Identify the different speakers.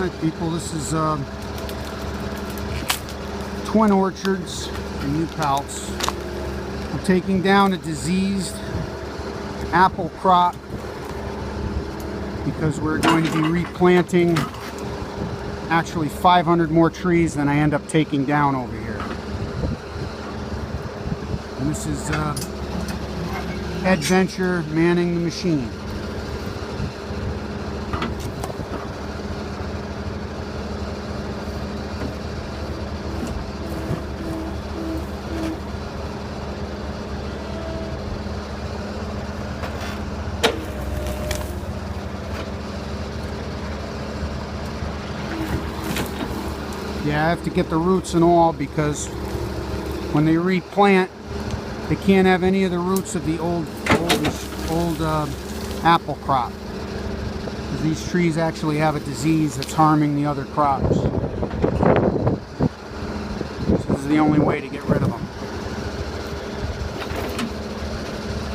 Speaker 1: Alright people, this is Twin Orchards in New Paltz. I'm taking down a diseased apple crop because we're going to be replanting actually 500 more trees than I end up taking down over here. And this is Ed Venture manning the machine. Yeah, I have to get the roots and all because when they replant, they can't have any of the roots of the old apple crop. Because these trees actually have a disease that's harming the other crops. So this is the only way to get rid of them.